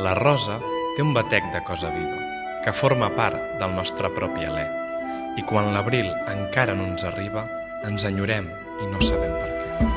La rosa té un batec de cosa viva, que forma part del nostre propi alè. I quan l'abril encara no ens arriba, ens enyorem i no sabem per què.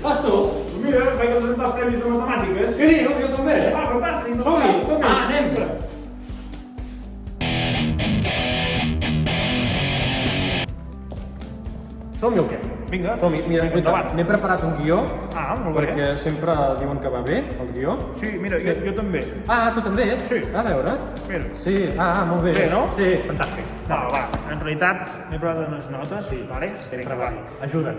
Vas tu? Mira, vaig a presentar els premis de matemàtiques. Què dius? Jo també. Ah, fantàstic. Som-hi! Som-hi. Anem! Som-hi o què? Vinga. Som-hi. Mira, Endavant. m'he preparat un guió, Ah, molt bé. perquè sempre diuen que va bé, el guió. Sí, mira, jo també. Ah, tu també? Sí. A veure. Mira. Sí, molt bé. Bé, no? Sí, fantàstic. Va, en realitat m'he preparat unes notes. Sí, vale? sempre Vinga, va. Ajuden.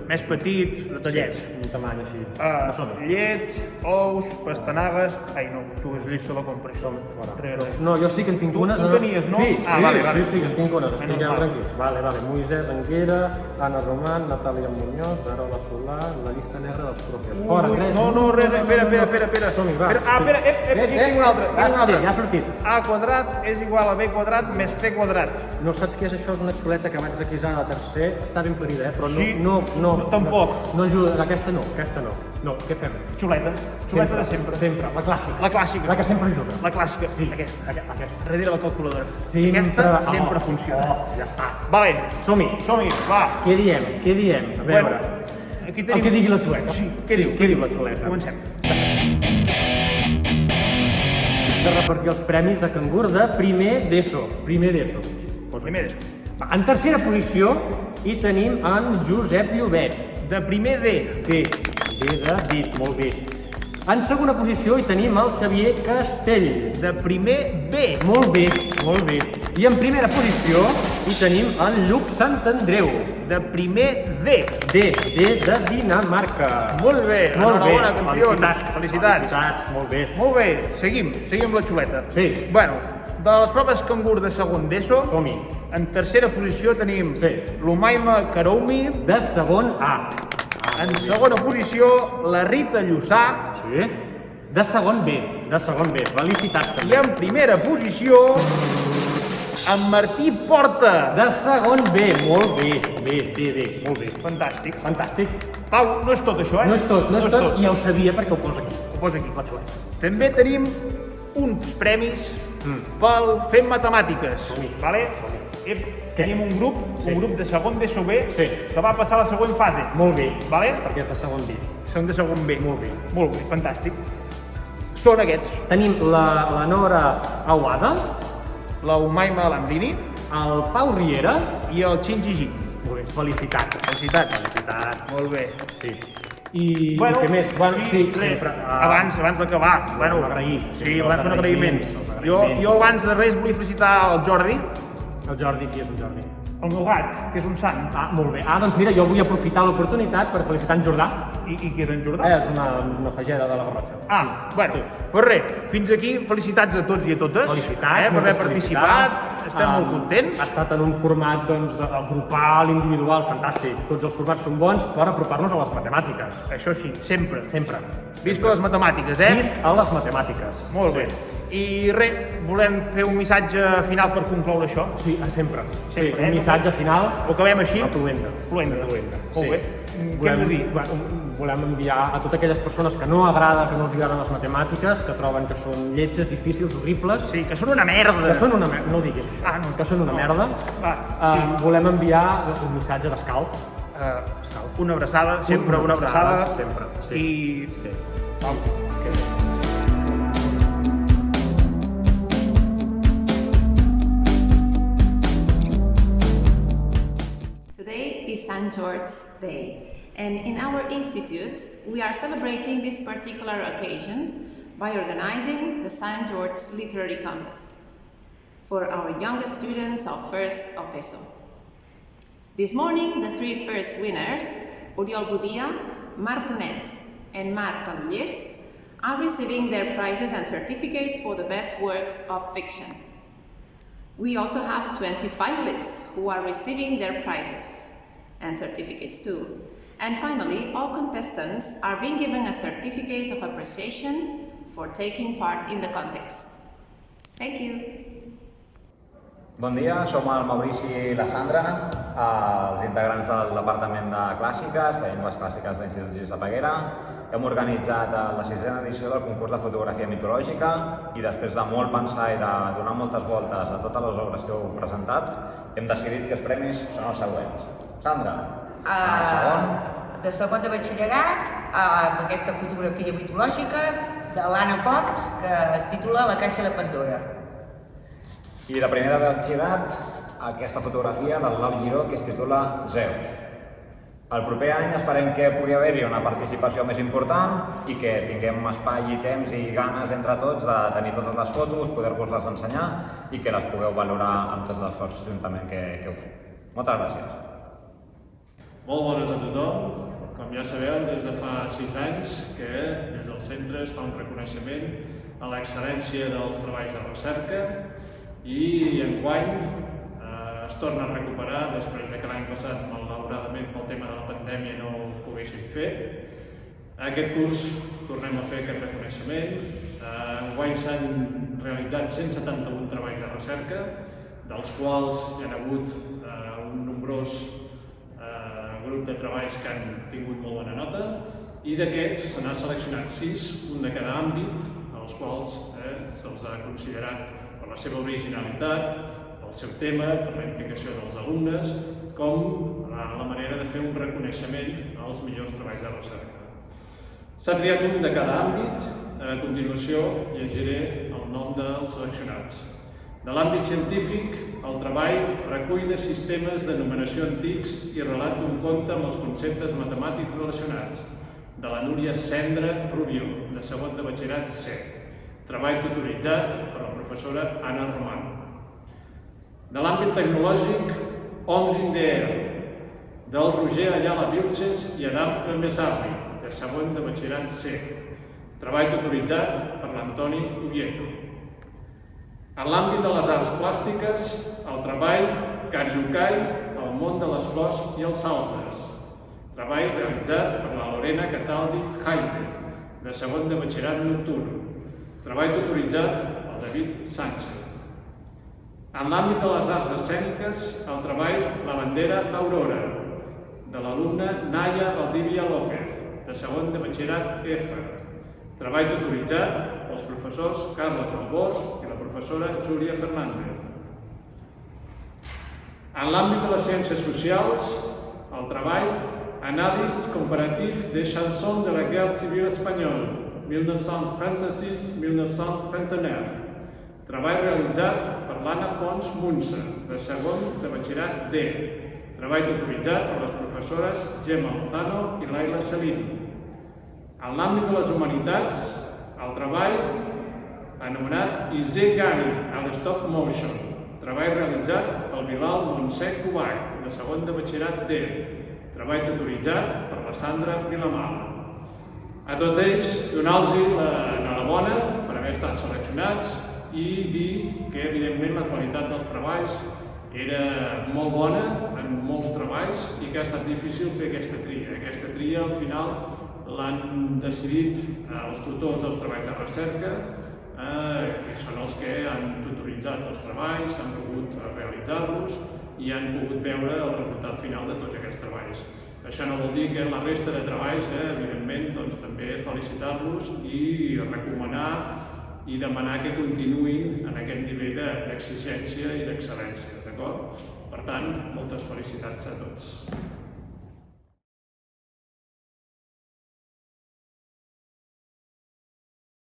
Més petit, detallets. Un tamany així. Som. Llet, ous, pastanagues... Ai, no, tu és llista la compra. Som fora. Res. No, jo sí que en tinc Tu- unes. tu tenies, no? Sí, Ah, vale, vale. sí, que en tinc unes. Menys Estigueu mal. tranquils. Vale. Moisès Anguera, Anna Román, Natàlia Muñoz, Arola Solà, la llista negra dels profes. Fora, res. No, res. Espera. Som-hi, va. Espera, aquí tinc una altra. Ja ha sortit. A quadrat és igual a B quadrat més C quadrat. No saps què és això? És una xuleta que vaig requisar a tercer. Està ben parida, però Sí, no... tampoc. No ajuda. Aquesta no. No, què fem? Xuleta de sempre. Sempre, la clàssica. La clàssica. La que sempre ajuda. La clàssica. Sí, Aquesta. Aquesta. Darrere la calculadora. Sempre. Aquesta sempre funciona. Ja està. Vale, Som-hi. va. Què diem? A veure. Aquí El que digui la xuleta. Sí, què diu? Què diu la xuleta? Comencem. De repartir els premis de cangur de primer d'ESO. Primer d'ESO. En tercera posició hi tenim en Josep Llobet. De primer D. D de dit, molt bé. En segona posició hi tenim el Xavier Castell. De primer B. Molt bé. I en primera posició hi tenim en Lluc Santandreu. De primer D. D de Dinamarca. Molt bé. Enhorabona, campions. Felicitats, molt bé. Molt bé. Seguim amb la xuleta. Sí. Bueno, de les proves cangur de segon d'ESO, Som-hi. en tercera posició tenim Sí. l'Umaima Karoumi. De segon A. En segona posició, la Rita Llussà. Sí. De segon B. Felicitats I també. en primera posició, en Martí Porta. De segon B. Molt bé. Molt bé. Fantàstic. Pau, no és tot això, eh? No és tot, ja ho sabia perquè ho posa aquí. Ho posa aquí, la xuleta. També tenim uns premis pel Fem Matemàtiques. Som-hi. Vale? Tenim un grup de segon d'ESO B Sí. que va passar a la següent fase. Molt bé. Vale? Perquè és de segon B. Són de segon B. Molt bé. Molt bé, fantàstic. Són aquests. Tenim la Nora Aguada, La Umaima Landini el Pau Riera. i el Xinjiji. Molt bé. Felicitats. Molt bé. Sí. I què més? Sí, res, sempre. abans d'acabar, un agrair. Sí, abans fer un agraïment. Els agraïments. Jo abans de res volia felicitar el Jordi, El Jordi, qui és el Jordi? el meu gat, que és un sant. Molt bé. Doncs mira, jo vull aprofitar l'oportunitat per felicitar en Jordà. I qui és en Jordà? És una fageda de la Garrotxa. Bueno, pues res, fins aquí, felicitats a tots i a totes. Felicitats, per haver moltes participat, felicitats. estem molt contents. Ha estat en un format, doncs, grupal, individual, fantàstic. Tots els formats són bons per apropar-nos a les matemàtiques. Això sí, sempre. Sempre. Visca les matemàtiques, eh? Visc a les matemàtiques. Molt bé. I res, volem fer un missatge final per concloure això. Sí, sempre. Sempre, Un missatge final. Ho acabem així? A Cluenda. Molt bé. Què hem de dir? Volem enviar a totes aquelles persones que no els agraden les matemàtiques, que troben que són lletges, difícils, horribles, Sí, que són una merda. que són una merda, no diguis això, no. que són una merda. Volem enviar un missatge d'escalf. Una abraçada, sempre una abraçada. Sempre, sí. I... Sí. Today is St. George's Day. And in our institute, we are celebrating this particular occasion by organizing the St. George Literary Contest for our youngest students of first of ESO. This morning, the three first winners, Oriol Budia, Marc Brunet, and Marc Padullers, are receiving their prizes and certificates for the best works of fiction. We also have 20 finalists who are receiving their prizes and certificates too. And finally, all contestants are being given a certificate of appreciation for taking part in the contest. Thank you. Bon dia, som el Maurici i la Sandra, els integrants del Departament de Clàssiques, de Llengües Clàssiques de l'Institut Lluís de Peguera. Hem organitzat la 6a edició del concurs de fotografia mitològica i després de molt pensar i de donar moltes voltes a totes les obres que heu presentat, hem decidit que els premis són els següents. Sandra, de segon de batxillerat, amb aquesta fotografia mitològica de l'Anna Pons, que es titula La caixa de Pandora. I de primer de batxillerat, aquesta fotografia del Lau Giró que es titula Zeus. El proper any esperem que pugui haver-hi una participació més important i que tinguem espai i temps i ganes entre tots de tenir totes les fotos, poder-vos-les ensenyar i que les pugueu valorar amb tot l'esforç juntament que heu fet. Moltes gràcies. Molt bones a tothom. Com ja sabeu, des de fa 6 anys que des del centre es fa un reconeixement a l'excel·lència dels treballs de recerca i enguany es torna a recuperar després que l'any passat, malauradament pel tema de la pandèmia, no ho poguéssim fer. Aquest curs tornem a fer aquest reconeixement. Enguany s'han realitzat 171 treballs de recerca, dels quals hi ha hagut un nombrós grup de treballs que han tingut molt bona nota i d'aquests se n'ha seleccionat 6, un de cada àmbit, als quals se'ls ha considerat per la seva originalitat, pel seu tema, per la implicació dels alumnes, com la manera de fer un reconeixement als millors treballs de recerca. S'ha triat un de cada àmbit, a continuació llegiré el nom dels seleccionats. De l'àmbit científic, el treball recull de sistemes de numeració antics i relat d'un conte amb els conceptes matemàtics relacionats, de la Núria Cendra Rubió, de segon de batxillerat C. Treball tutoritzat per la professora Anna Romano. De l'àmbit tecnològic, Homes in the Air, del Roger Ayala Vilches i Adam Mesarri, de segon de batxillerat C. Treball tutoritzat per l'Antoni Ubieto. En l'àmbit de les arts plàstiques, el treball Cariucai, el món de les flors i els salzes. Treball realitzat per la Lorena Cataldi Jaime, de segon de batxillerat nocturn. Treball tutoritzat pel David Sánchez. En l'àmbit de les arts escèniques, el treball La bandera Aurora, de l'alumna Naya Valdivia López, de segon de batxillerat F. Treball tutoritzat pels professors Carles Albors i la professora Júlia Fernández. En l'àmbit de les ciències socials, el treball Anàlisi comparatif des chansons de la guerre civile espagnole, 1936-1939. Treball realitzat per l'Anna Pons Munsa, de segon de batxillerat D. Treball tutoritzat per les professores Gemma Alzano i Laila Salín. En l'àmbit de les humanitats, el treball anomenat Izegani a l'Stop Motion, treball realitzat pel Bilal Montsec Cubay, de segon de batxillerat D. Treball tutoritzat per la Sandra Vilamala. A tots ells, donar-los l'enhorabona per haver estat seleccionats i dir que, evidentment, la qualitat dels treballs era molt bona en molts treballs i que ha estat difícil fer aquesta tria. Aquesta tria, al final, l'han decidit els tutors dels treballs de recerca, que són els que han tutoritzat els treballs, han pogut realitzar-los i han pogut veure el resultat final de tots aquests treballs. Això no vol dir que la resta de treballs, evidentment, també felicitar-los i recomanar i demanar que continuïn en aquest nivell d'exigència i d'excel·lència, d'acord? Per tant, moltes felicitats a tots.